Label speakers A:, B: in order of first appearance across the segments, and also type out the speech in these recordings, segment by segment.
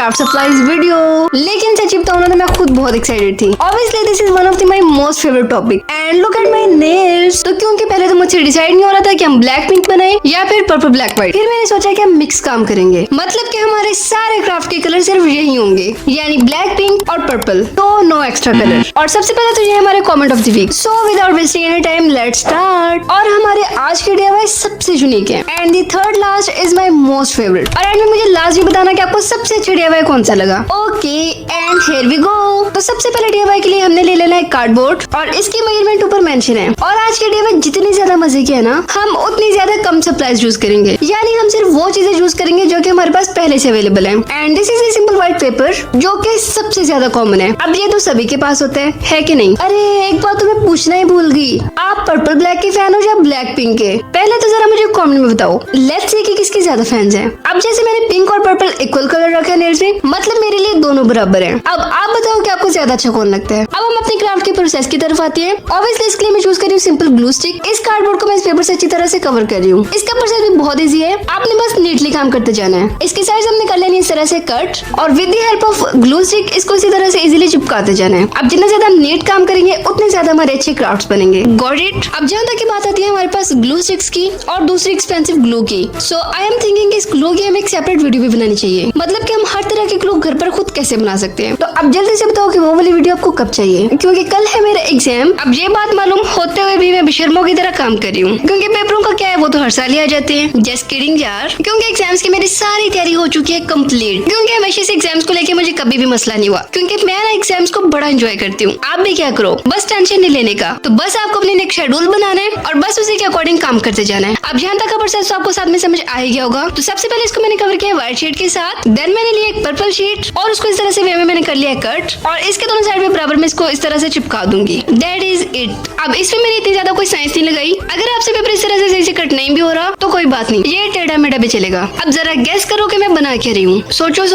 A: Craft supplies video. लेकिन सच बताऊं ना तो मैं खुद बहुत एक्साइटेड थी। Obviously this is one of my most favourite topic and look at my nails. तो क्योंकि पहले तो मुझसे डिसाइड नहीं हो रहा था कि हम ब्लैक पिंक बनाएं या फिर पर्पल ब्लैक व्हाइट। फिर मैंने सोचा कि हम मिक्स काम करेंगे, मतलब कि हमारे सारे क्राफ्ट के कलर सिर्फ यही होंगे, यानी ब्लैक पिंक और पर्पल, तो नो एक्स्ट्रा कलर। और सबसे पहले तो ये हमारे comment of the week. So without wasting any time let's start. और हमारे आज के DIY सबसे यूनिक है and the third last is my most favourite. और एंड में मुझे लास्ट भी बताना कि आपको सबसे अच्छा DIY कौन सा लगा। Okay and here we go. तो सबसे पहले DIY के लिए हमने ले लेना है कार्डबोर्ड और इसकी मेजरमेंट ऊपर मेंशन है। और आज के DIY जितनी ज्यादा मजे की है ना, हम उतनी ज्यादा कम सप्लाईज यूज करेंगे, यानी हम सिर्फ वो चीजें यूज करेंगे जो कि हमारे पास पहले से अवेलेबल है। And this is a simple white paper जो कि सबसे ज्यादा कॉमन है। अब ये तो सभी के पास होता है कि नहीं? अरे एक बात तो मैं पूछना ही भूल गई, आप पर्पल ब्लैक के फैन हो या ब्लैक पिंक के? पहले तो जरा मुझे कमेंट में बताओ, लेट्स सी कि किसके ज्यादा फैंस हैं। अब जैसे मैंने पिंक और पर्पल इक्वल कलर रखा है नेल्स में, मतलब मेरे लिए दोनों बराबर हैं। अब आप बताओ कि आपको ज्यादा अच्छा कौन लगता है। अब हम अपने क्राफ्ट के प्रोसेस की तरफ आते हैं। ऑब्वियसली इसके लिए मैं चूज कर रही हूँ सिंपल ग्लू स्टिक। इस कार्डबोर्ड को मैं इस पेपर से अच्छी तरह से कवर कर रही हूँ। इसका प्रोसेस भी बहुत इजी है, आपने बस नीटली काम करते जाना है। इसकी साइज हमने कर लेनी इस तरह से कट और with the help of glue stick इसको इसी तरह से इजीली चिपकाते जाना है। अब जितना ज्यादा हम नीट काम करेंगे उतने ज्यादा हमारे अच्छे क्राफ्ट्स बनेंगे। Got it? अब जहाँ तक की बात आती है हमारे पास ग्लू स्टिक्स की और दूसरी एक्सपेंसिव ग्लू की। सो आई एम थिंकिंग इस ग्लू की हमें एक सेपरेट वीडियो भी बनानी चाहिए, मतलब कि हम हर तरह के ग्लू घर पर खुद कैसे बना सकते हैं। तो अब जल्दी से बताओ कि वो वाली वीडियो आपको कब चाहिए, क्योंकि कल है मेरा एग्जाम। अब ये बात मालूम होते हुए भी मैं बेशर्मों की तरह काम कर रही हूँ, क्योंकि पेपरों का क्या है, वो तो हर साल ही आ जाते हैं। जस्ट किडिंग यार, क्योंकि एग्जाम्स की मेरी सारी तैयारी हो चुकी है कंप्लीट। क्योंकि हमेशा से एग्जाम्स को लेके मुझे कभी भी मसला नहीं हुआ, क्योंकि मैं ना एग्जाम्स को बड़ा एंजॉय करती हूँ। आप भी क्या करो, बस टेंशन नहीं लेने का। तो बस आपको अपने एक शेड्यूल बनाना है और बस उसी के अकॉर्डिंग काम करते जाना है। अब यहाँ तक का प्रोसेस तो आपको साथ में समझ आ ही गया होगा। तो सबसे पहले इसको मैंने कवर किया व्हाइट शीट के साथ, देन मैंने लिया एक पर्पल शीट और उसको इस तरह से वे में मैंने कर लिया कट और इसके दोनों साइड में बराबर में इसको इस तरह से चिपका दूंगी। That is it. अब इसमें मेरी इतनी ज्यादा कोई साइंस नहीं लगाई। अगर आपसे पेपर इस तरह से सही से कट नहीं भी हो रहा तो कोई बात नहीं, ये टेढ़ा मेढ़ा भी चलेगा। अब जरा गेस करो कि मैं बना क्या रही हूँ। सोचो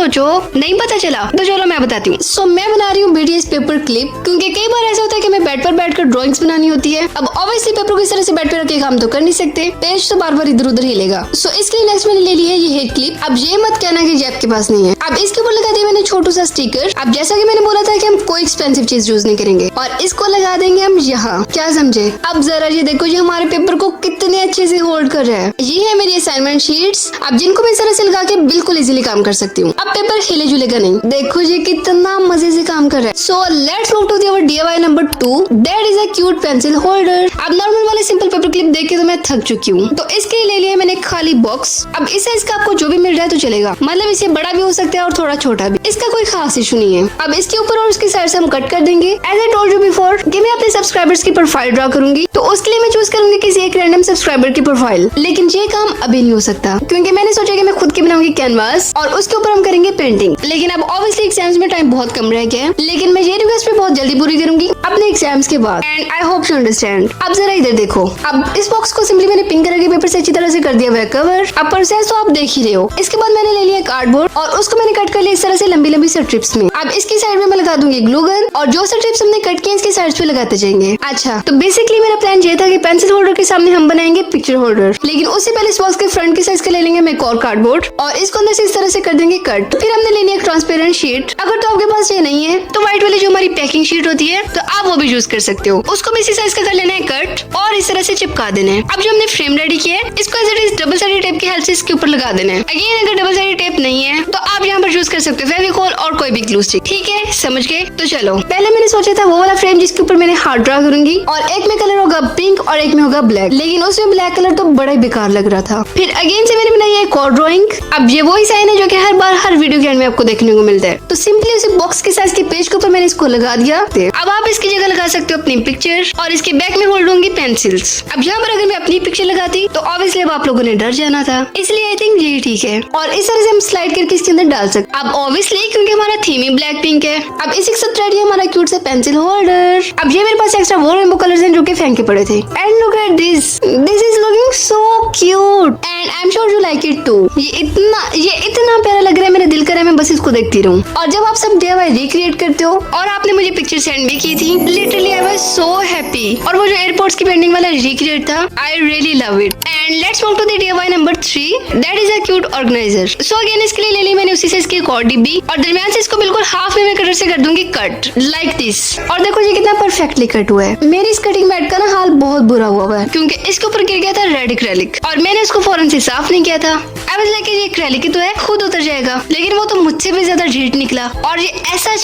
A: नहीं पता चला तो चलो मैं बताती हूँ। सो मैं बना रही हूँ BTS पेपर क्लिप, क्योंकि कई बार ऐसा होता है कि मैं बेड पर बैठकर ड्राइंग्स बनानी होती है। अब ऑब्वियसली पेपर को इस तरह से बेड पर रख के काम तो कर नहीं सकते, पेज तो बार बार इधर उधर हिलेगा। सो इसके लिए नेक्स्ट मैंने ले लिया ये हेड क्लिप। अब ये मत कहना कि आपके पास नहीं है। अब इसके ऊपर लगा दिया मैंने छोटा सा स्टिकर। अब जैसा कि मैंने बोला था कि हम कोई एक्सपेंसिव चीज यूज नहीं करेंगे और इसको लगा देंगे हम यहाँ, क्या समझे? अब जरा ये देखो, ये हमारे पेपर को कितने अच्छे से होल्ड कर रहा है। ये है मेरी असाइनमेंट शीट्स, अब जिनको मैं इस तरह से लगा के बिल्कुल इजीली काम कर सकती हूँ। अब पेपर हिले जुलेगा नहीं। देखो ये कितना मजे से काम कर रहा है। So let's move to the DIY number 2, that is a cute pencil holder. अब नॉर्मल वाले सिंपल पेपर क्लिप देख के तो मैं थक चुकी हूँ, तो इसके लिए ले लिया मैंने खाली बॉक्स। अब इस साइज का आपको जो भी मिल रहा है तो चलेगा, मतलब इसे बड़ा भी हो सकता है और थोड़ा छोटा भी, इसका कोई खास इशू नहीं है। अब इसके ऊपर और उसकी साइड से हम कट कर देंगे। As I told you before कि मैं अपने सब्सक्राइबर्स की प्रोफाइल ड्रॉ करूंगी, तो उसके लिए मैं चूज करूंगी किसी एक रैंडम सब्सक्राइबर की प्रोफाइल। लेकिन ये काम अभी नहीं हो सकता, क्योंकि मैंने सोचा कि मैं खुद की बनाऊंगी कैनवास और उसके ऊपर हम करेंगे पेंटिंग। लेकिन अब ऑब्वियसली एग्जाम्स में टाइम बहुत कम रह गया है, लेकिन मैं ये रिक्वेस्ट भी बहुत जल्दी पूरी करूंगी अपने एग्जाम्स के बाद, and I hope you understand. अब जरा इधर देखो, अब इस बॉक्स को सिंपली मैंने पिंक कलर के पेपर से अच्छी तरह से कर दिया हुआ कवर। अब प्रोसेस तो आप देख ही रहे हो। इसके बाद मैंने ले लिया कार्डबोर्ड और उसको मैंने कट कर लिया इस तरह से लंबी लंबी स्ट्रिप्स में। अब इसकी साइड में मैं लगा दूंगी ग्लू गन और जो स्ट्रिप्स हमने कट किए इसके साइड पे लगाते जाएंगे। अच्छा, तो बेसिकली मेरा प्लान ये था कि पेंसिल होल्डर के सामने हम बनाएंगे पिक्चर होल्डर, लेकिन उससे पहले इस बॉक्स के फ्रंट के साइज का ले लेंगे मैं एक और कार्डबोर्ड और इसको अंदर से इस तरह से कर देंगे कट। फिर हमने लेनी है एक ट्रांसपेरेंट शीट। अगर तो आपके पास ये नहीं है तो व्हाइट वाली जो हमारी पैकिंग शीट होती है तो आप वो भी यूज कर सकते हो। उसको भी इसी साइज का कर लेना है कट और इस तरह से चिपका देना है। अब जो हमने फ्रेम रेडी किया है इसको as it is double sided tape की हेल्प से इसके ऊपर लगा देना है। अगेन अगर डबल साइडेड टेप नहीं है तो आप यहाँ पर यूज कर सकते हो फेविकोल और कोई भी ग्लू स्टिक। ठीक है, समझ गए? तो चलो, पहले मैंने सोचा था वो वाला फ्रेम जिसके ऊपर मैंने हार्ट ड्रा करूंगी और एक में कलर होगा पिंक और एक में होगा ब्लैक, लेकिन उसमें ब्लैक कलर तो बड़ा ही बेकार लग रहा था। फिर अगेन से मैंने बनाई एक और ड्राइंग। अब ये वही साइन है जो कि हर बार हर वीडियो के एंड में आपको देखने को मिलता है। तो सिंपली उसी बॉक्स के साइज के पेज के ऊपर मैंने इसको लगा दिया। अब आप इसकी जगह लगा सकते हो अपनी पिक्चर और इसके बैक में होल्ड होंगी पेंसिल्स। अब यहाँ पर अगर मैं अपनी पिक्चर लगाती तो ऑब्वियसली अब आप लोगों ने डर जाना था, इसलिए आई थिंक यही ठीक है। और इस तरह से हम स्लाइड करके इसके अंदर डाल सकते। अब ऑब्वियसली क्योंकि हमारा थीम ही ब्लैक पिंक है, अब इसी के साथ रेडी है हमारा क्यूट सा पेंसिल होल्डर। अब ये मेरे पास एक्स्ट्रा वो रेनबो कलर्स हैं जो कि फेंके पड़े थे। And look at this is looking so cute and I am sure you like it too. ये इतना ये इतना प्यारा लग रहा है, मेरा दिल कर रहा है मैं बस इसको देखती रहूं। और जब आप सब DIY रिक्रिएट करते हो और आपने मुझे पिक्चर सेंड भी की थी, literally I was so happy. और वो जो एयरपोर्ट्स की पेंटिंग वाला रिक्रिएट था, I really love it. And let's move to the DIY number 3, that is a cute organiser. So again इसके लिए ले ली मैंने उसी साइज की एक और डिब्बी और दरमियान से इसको बिल्कुल हाफ में मैं कटर से कर दूंगी कट लाइक दिस। और देखो ये कितना परफेक्टली कट हुआ है। मेरी इस कटिंग मैट का ना हाल बहुत बुरा हुआ है क्योंकि इसके ऊपर गिर गया था रेड एक्रेलिक और मैंने इसको फौरन से साफ नहीं किया था। आई वाज लाइक ये एक्रेलिक ही तो है, खुद उतर जाएगा, लेकिन वो तो मुझसे भी ज्यादा ढीठ निकला और ये ऐसा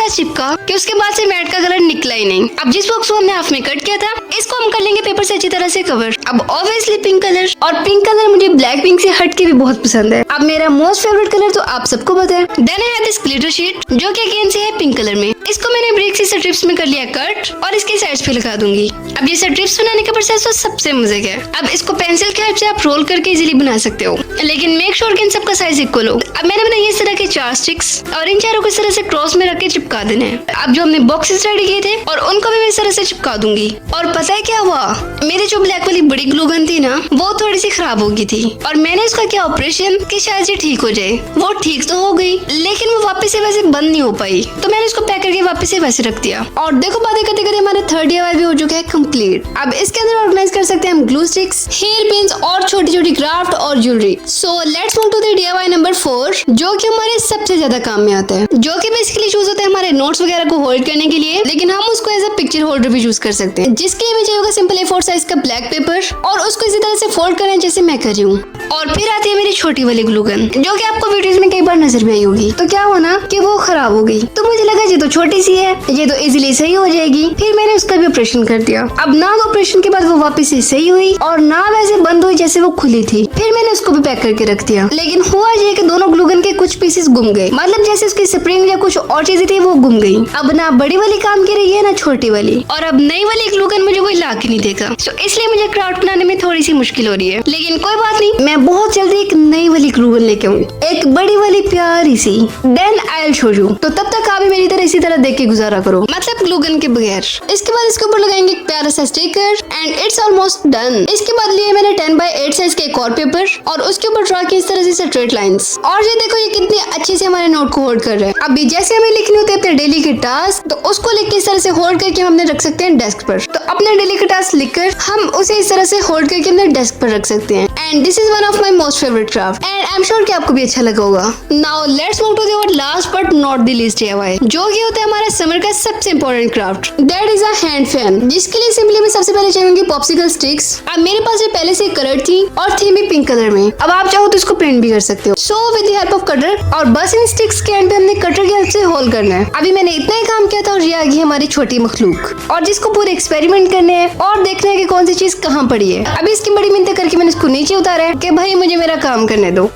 A: चिपका कि उसके बाद से मैट का कलर निकला ही नहीं। अब जिस बॉक्स को हमने हाफ में कट किया था, इसको हम कर लेंगे पेपर से अच्छी तरह से कवर। अब ऑब्वियसली पिंक कलर, और पिंक कलर मुझे ब्लैक पिंक से हट के भी बहुत पसंद है। अब मेरा मोस्ट फेवरेट कलर तो आप सबको पता है। Then I have this glitter sheet जो कि अगेन से है पिंक कलर में। इसको मैंने ब्रिक से स्ट्रिप्स में कर लिया कट और इसके साइड्स पे लगा दूंगी। अब ये स्ट्रिप्स बनाने का प्रोसेस तो सबसे मजे का है। अब इसको पेंसिल की हेल्प से आप रोल करके इजीली बना सकते हो, लेकिन मेक श्योर कि इन सबका साइज इक्वल हो। अब मैंने बनाई इस तरह के 4 स्टिक्स और इन चारों को इस तरह से क्रॉस में रख के चिपका देने हैं। अब जो हमने बॉक्सेस रेडी किए थे और उनको भी मैं इस तरह से चिपका दूंगी। और पता है क्या हुआ, मेरी जो ब्लैक वाली बड़ी ग्लू गन थी ना, वो थोड़ी सी खराब हो गई थी और मैंने इसका किया ऑपरेशन कि शायद ये ठीक हो जाए। वो ठीक तो हो गई, लेकिन वो वापस से वैसे बंद नहीं हो पाई, तो मैंने इसको पैक करके वापस से वैसे रख दिया। और देखो बातें करते करते हमारे 3rd DIY भी हो चुका है कंप्लीट। अब इसके अंदर ऑर्गेनाइज कर सकते हैं हम ग्लू स्टिक्स, हेयर पिन्स और छोटी छोटी क्राफ्ट और jewellery. So let's move to the DIY number 4, जो कि हमारे सबसे ज्यादा काम में आता है, जो कि बेसिकली यूज होता है हमारे नोट्स वगैरह को होल्ड करने के लिए, लेकिन हम उसको एज अ पिक्चर होल्डर भी यूज कर सकते हैं, जिसके लिए हमें चाहिए होगा सिंपल A4 साइज का ब्लैक पेपर और उसको इसी तरह से फोल्ड करें जैसे मैं कर रही हूँ। और फिर आती है मेरी छोटी वाली ग्लू गन, जो कि आपको वीडियोस में कई बार नजर भी आई होगी। तो क्या हुआ ना कि वो खराब हो गई, तो मुझे लगा ये तो छोटी सी है, ये तो इजीली सही हो जाएगी। फिर मैंने उसका भी ऑपरेशन कर दिया। अब ना तो ऑपरेशन के बाद वो वापस से सही हुई और ना वैसे बंद हुई जैसे वो खुली थी। फिर मैंने उसको भी पैक करके रख दिया, लेकिन हुआ ये कि दोनों ग्लू गन के कुछ पीसेस गुम गए, मतलब जैसे उसकी स्प्रिंग या कुछ और चीजें थी वो गुम गई। अब ना बड़ी वाली काम की रही है ना छोटी वाली, और अब नई वाली ग्लू गन मुझे कोई ला के नहीं देगा। तो इसलिए मुझे क्राफ्ट बनाने में थोड़ी सी मुश्किल हो रही है, लेकिन कोई बात नहीं, मैं बहुत जल्दी एक नई वाली ग्लू गन लेके आऊंगी, एक बड़ी वाली प्यारी सी। Then I will show you. तो तब तक आप भी मेरी तरह इसी तरह देख के गुजारा करो, मतलब ग्लू गन के बगैर। इसके बाद इसके ऊपर लगाएंगे एक प्यारा सा sticker and it's almost done. इसके बाद लिए मैंने 10x8 साइज के एक और पेपर और उसके ऊपर ड्रॉ किया इस तरह से स्ट्रेट लाइंस। और ये देखो ये कितनी अच्छे से हमारे नोट को होल्ड कर रहे हैं। अभी जैसे हमें लिखने होते हैं अपने डेली के टास्क, तो उसको लिख के इस तरह से होल्ड करके हमने रख सकते हैं डेस्क पर। तो अपने डेली का टास्क लिखकर हम उसे इस तरह से होल्ड करके अपने डेस्क पर रख सकते हैं। And this is one of my most favourite craft and I am sure कि आपको भी अच्छा लगा होगा। Now let's move to the last but not the least DIY, जो कि होता है हमारा समर का सबसे important craft, that is a hand fan, जिसके लिए सिंपली मैं सबसे पहले चाहिए पॉप्सिकल स्टिक्स। अब मेरे पास ये पहले से कलर थी और थी भी पिंक कलर में। अब आप चाहो तो इसको प्रिंट भी कर सकते हो। So with the help off cutter, और बस इन स्टिक्स के एंड पे हमने कटर की हेल्प से होल करना है। अभी मैंने इतना ही काम किया था और ये आ गई हमारी छोटी मखलूक, और जिसको पूरे एक्सपेरिमेंट करने हैं और देखना है कि कौन सी चीज कहाँ पड़ी है। अभी इसकी बड़ी मिन्नत करके मैंने इसको नीचे उतारा है कि भाई मुझे मेरा काम करने दो।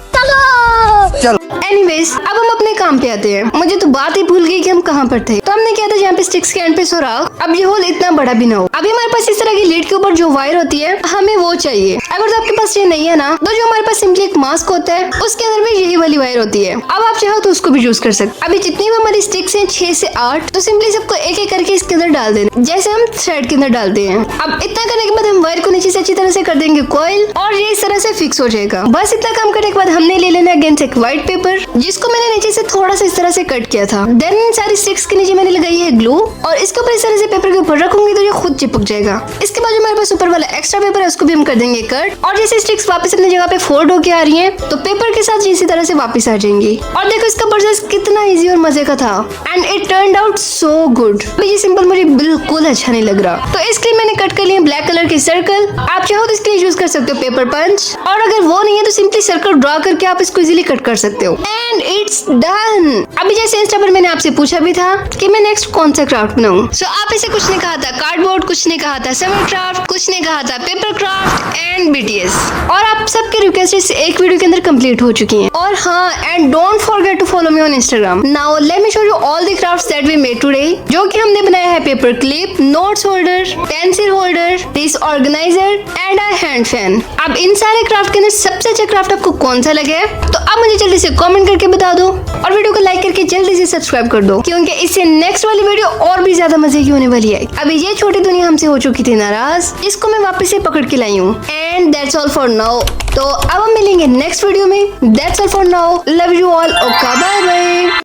A: चलो एनीवेज, अब हम अपने काम पे आते हैं। मुझे तो बात ही भूल गई कि हम कहाँ पर थे। तो हमने किया था यहाँ पे स्टिक्स के एंड पे सुराख। अब ये होल इतना बड़ा भी ना हो। अभी हमारे पास इस तरह की लीड के ऊपर जो वायर होती है, हमें वो चाहिए। अगर तो आपके पास ये नहीं है ना, तो जो हमारे पास सिंपली एक मास्क होता है, उसके अंदर भी यही वाली वायर होती है। अब आप चाहो तो उसको भी यूज कर सकते। अभी जितनी भी हमारी स्टिक्स हैं 6 से 8, तो सिंपली सबको एक एक करके इसके अंदर डाल देना, जैसे हम थ्रेड के अंदर डालते हैं। अब इतना करने के बाद हम वायर को नीचे से अच्छी तरह से कर देंगे कॉइल, और ये इस तरह से फिक्स हो जाएगा। बस इतना काम करने के बाद हमने ले लेना अगेन एक व्हाइट पेपर, जिसको मैंने नीचे से थोड़ा सा इस तरह से कट किया था। देन सारी स्टिक्स के नीचे मैंने लगाई है ग्लू, और इसके ऊपर इस तरह से पेपर के ऊपर रखूंगी तो ये खुद चिपक जाएगा। इसके बाद जो हमारे पास ऊपर वाला एक्स्ट्रा पेपर है, उसको भी हम कर देंगे कट, और जैसे स्टिक्स वापस अपनी जगह पे फोल्ड होके आ रही हैं, तो पेपर के साथ इसी तरह से वापस आ जाएंगी। और देखो इसका प्रोसेस कितना इजी और मजे का था, and it turned out so good. ये सिंपल मुझे बिल्कुल अच्छा नहीं लग रहा, तो इसके लिए मैंने कट कर लिए ब्लैक कलर के सर्कल। आप चाहो तो इसके लिए यूज कर सकते हो पेपर पंच, और अगर वो नहीं है तो सिंपली सर्कल ड्रॉ करके आप इसको इजीली कट कर सकते हो। And it's done. अभी जैसे इंस्टा पर मैंने आपसे पूछा भी था कि मैं नेक्स्ट कौन सा क्राफ्ट बनाऊं, सो आप इसे कुछ ने कहा था कार्डबोर्ड, कुछ ने कहा था समर क्राफ्ट, कुछ ने कहा था पेपर क्राफ्ट एंड BTS, और आप सबके रिक्वेस्ट एक वीडियो के अंदर कंप्लीट हो चुकी हैं। और हाँ, and don't forget to follow me on Instagram। Now let me show you all the crafts that we made today, जो कि हमने बनाया है paper clip, notes holder, pencil holder, this organiser and a hand fan. अब इन सारे craft के अंदर सबसे अच्छा क्राफ्ट आपको कौन सा लगे, तो आप मुझे जल्दी से कमेंट करके बता दो, और वीडियो को लाइक करके जल्दी से सब्सक्राइब कर दो, क्योंकि इससे नेक्स्ट वाली वीडियो और भी ज्यादा मजे की होने वाली है। अभी ये छोटी दुनिया हमसे हो चुकी थी नाराज, इसको मैं वापस से पकड़ के लाई हूँ। And that's all for now. तो अब हम मिलेंगे नेक्स्ट वीडियो में। That's all for now, love you all, okay bye bye.